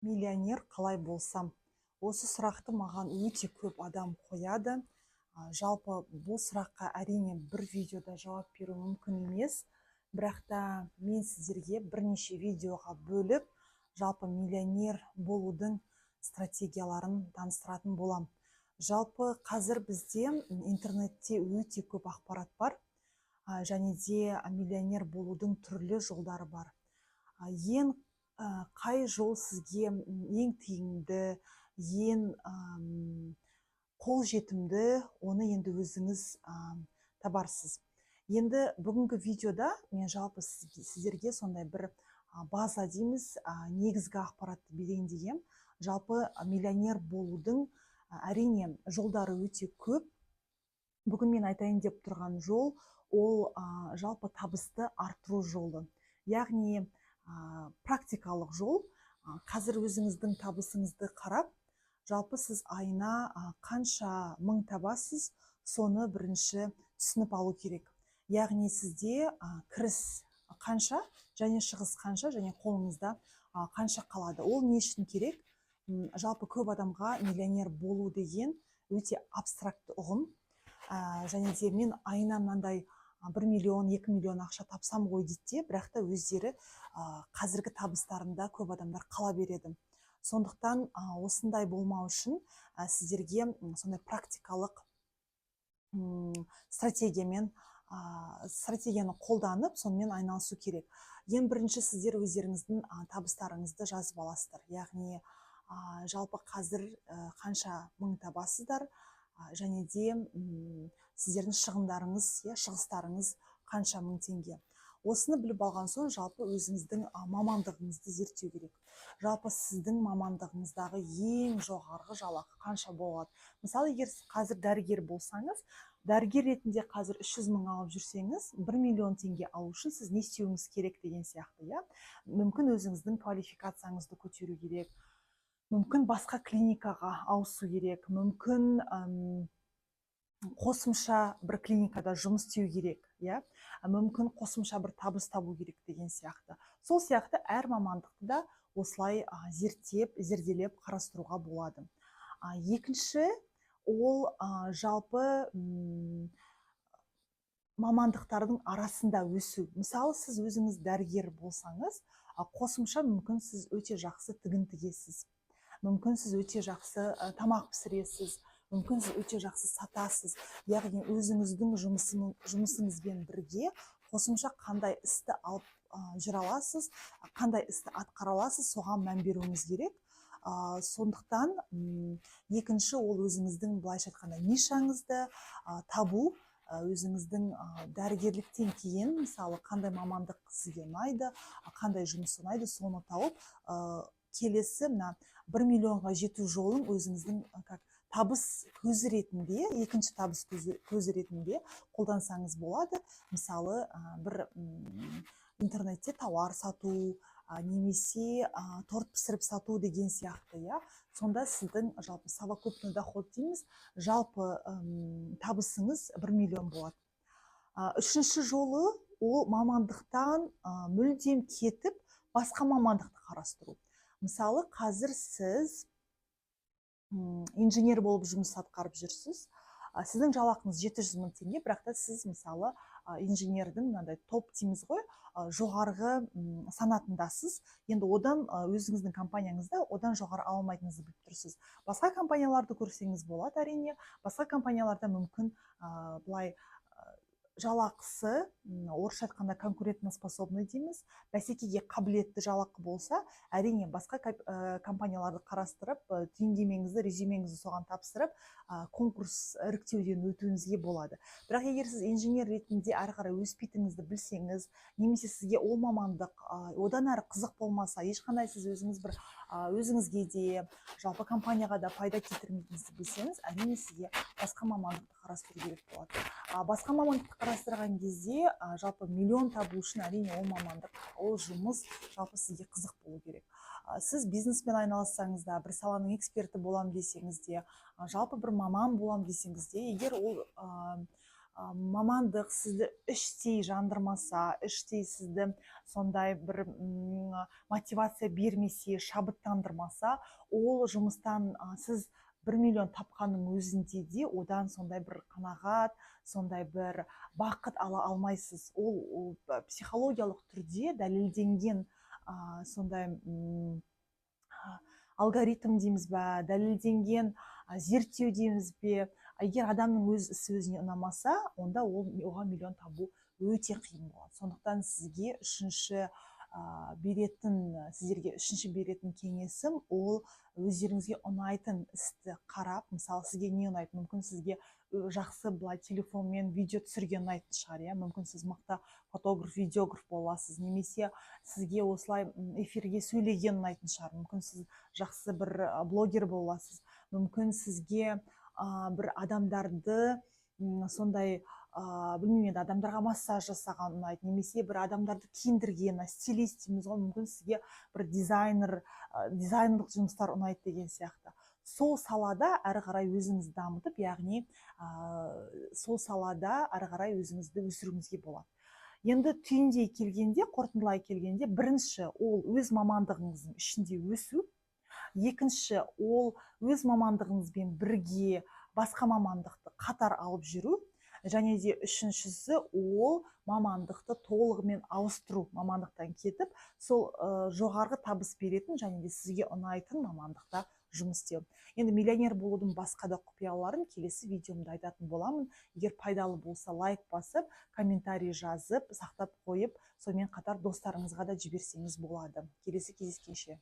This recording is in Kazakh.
миллионер қалай болсам? Осы сұрақты маған өте көп адам қояды. Жалпы бұл сұраққа әрине бір видеода жауап беру мүмкін емес, бірақ та мен сіздерге бірнеше видеоға бөліп, жалпы миллионер болудың стратегияларын таныстыратын болам. Жалпы қазір бізде интернетте өте көп ақпарат бар, және де миллионер болудың түрлі жолдары бар. Ең қай жол сізге ең тиімді, ең қолжетімді, оны енді өзіңіз табарсыз. Енді бүгінгі видеода мен жалпы сіздерге сондай бір база дейміз, негізгі ақпаратты берейін деген. Жалпы миллионер болудың әрине жолдары өте көп. Бүгін мен айтайын деп тұрған жол, ол жалпы табысты арттыру жолы. Яғни практикалық жол. Қазір өзіңіздің табысыңызды қарап, жалпы сіз айына қанша мың табасыз, соны бірінші түсініп алу керек. Яғни сізде кіріс қанша, және шығыс қанша, және қолыңызда қанша қалады. Ол не үшін керек? Жалпы көп адамға миллионер болу деген өте абстракты ұғым. Және де мен айына мынандай 1 миллион, 2 миллион ақша тапсам ғой дейді, бірақ та өздері қазіргі табыстарында көп адамдар қала береді. Сондықтан осындай болмау үшін сіздерге сондай практикалық стратегияны қолданып, сонымен айналысу керек. Ең бірінші сіздер өздеріңіздің табыстарыңызды жазып аласыздар. Яғни жалпы қазір қанша мың табасыздар, және де сіздердің шығындарыңыз, шығыстарыңыз қанша мың теңге. Осыны біліп алған соң, жалпы өзіңіздің мамандығыңызды зерттеу керек. Жалпы сіздің мамандығыңыздағы ең жоғарғы жалақы қанша болады? Мысалы, егер қазір дәрігер болсаңыз, дәрігер ретінде қазір 300 мың алып жүрсеңіз, 1 миллион теңге алу үшін сіз не істеуіңіз керек деген сияқты. Мүмкін өзіңіздің квалификацияңызды көтеру керек, мүмкін басқа клиникаға ауысу керек, мүмкін қосымша бір клиникада жұмыс істеу керек, мүмкін қосымша бір табыс табу керек деген сияқты. Сол сияқты әр мамандықты да осылай зерделеп қарастыруға болады. Екінші, ол жалпы мамандықтардың арасында өсу. Мысалы, сіз өзіңіз дәрігер болсаңыз, қосымша мүмкін сіз өте жақсы тігін тігесіз, мүмкін сіз өте жақсы тамақ пісіресіз, мүмкін сіз өте жақсы сатасыз. Яғни өзіңіздің жұмысыңызбен бірге қосымша қандай істі алып жүре аласыз, қандай істі атқара аласыз, соған мән беруіңіз керек. Сондықтан екінші, ол өзіңіздің былайша айтқанда нишаңызды табу, өзіңіздің дәрігерліктен кейін, мысалы, қандай мамандық сізге ұнайды, қандай жұмыс ұнайды, соны тауып, келесі 1 миллионға жету жолын өзіңіздің табыс көзі ретінде, екінші табыс көзі ретінде қолдансаңыз болады. Мысалы, бір интернетте тауар сату, немесе торт пісіріп сату деген сияқты. Сонда сіздің жалпы совокупный доход дейміз, жалпы табысыңыз 1 миллион болады. Үшінші жолы, ол мамандықтан мүлдем кетіп, басқа мамандықты қарастыру. Мысалы, қазір сіз инженер болып жұмыс атқарып жүрсіз. Сіздің жалақыңыз 700 мың теңге, бірақ та сіз мысалы инженердің топ дейміз ғой, жоғарғы санатындасыз. Енді одан өзіңіздің компанияңызда одан жоғары алмайтыныңызды біліп тұрсыз. Басқа компанияларды көрсеңіз болады, әрине. Басқа компанияларда мүмкін былай жалақысы, орысша айтқанда конкурентоспособный дейміз, бәсекеге қабілетті жалақы болса, әрине басқа компанияларды қарастырып, түйіндемеңізді, резюмеңізді соған тапсырып, конкурс іріктеуден өтуіңізге болады. Бірақ егер сіз инженер ретінде әрі қарай өспейтініңізді білсеңіз, немесе сізге ол мамандық одан әрі қызық болмаса, ешқандай сіз өзіңізге де, жалпы компанияға да пайда кетірмейтініңізді білсеңіз, әрине сізге басқа мамандықты қарастыру керек болады. Басқа мамандықты қарастырған кезде, жалпы миллион табу үшін әрине ол мамандық, ол жұмыс жалпы сізге қызық болу керек. Сіз бизнеспен айналыссаңыз да, бір саланың эксперті болам десеңіз де, жалпы бір маман болам десеңіз де, егер ол мамандық сізді іштей жандырмаса, іштей сізді сондай бір мотивация бермесе, шабыттандырмаса, ол жұмыстан сіз 1 миллион тапқанның өзінде де одан сондай бір қанағат, сондай бір бақыт ала алмайсыз. Ол психологиялық түрде дәлелденген сондай алгоритм дейміз бе, дәлелденген зерттеу дейміз бе. Егер адамның өз ісі өзіне ұнамаса, онда оған миллион табу өте қиын болады. Сондықтан сіздерге үшінші беретін кеңесім, ол өздеріңізге ұнайтын істі қарап, мысалы сізге не ұнайды, мүмкін сізге жақсы былай телефонмен видео түсірген ұнайтын шығар, мүмкін сіз мықты фотограф, видеограф боласыз, немесе сізге осылай эфирге сөйлеген ұнайтын шығар, мүмкін сіз жақсы бір блогер боласыз, мүмкін сізге бір адамдарды сондай білмеймін, енді адамдарға массаж жасаған ұнайды, немесе бір адамдарды киіндірген, стилист дейміз ғой, мүмкін сізге бір дизайнерлік жұмыстар ұнайды деген сияқты. Сол салада әрі қарай өзіңізді дамытып, яғни сол салада әрі қарай өзіңізді өсіруіңізге болады. Енді түйіндей келгенде, қорытындылай келгенде, бірінші ол өз мамандығыңыздың ішінде өсу, екінші ол өз мамандығыңызбен бірге басқа мамандықты қатар алып жүру, және де үшіншісі ол мамандықты толығымен ауыстыру, мамандықтан кетіп, сол жоғарғы табыс беретін және де сізге ұнайтын мамандықта жұмыс істеу. Енді миллионер болудың басқа да құпияларын келесі видеомда айтатын боламын. Егер пайдалы болса, лайк басып, комментарий жазып, сақтап қойып, сонымен қатар достарыңызға да жіберсеңіз болады. Келесі кездескенше.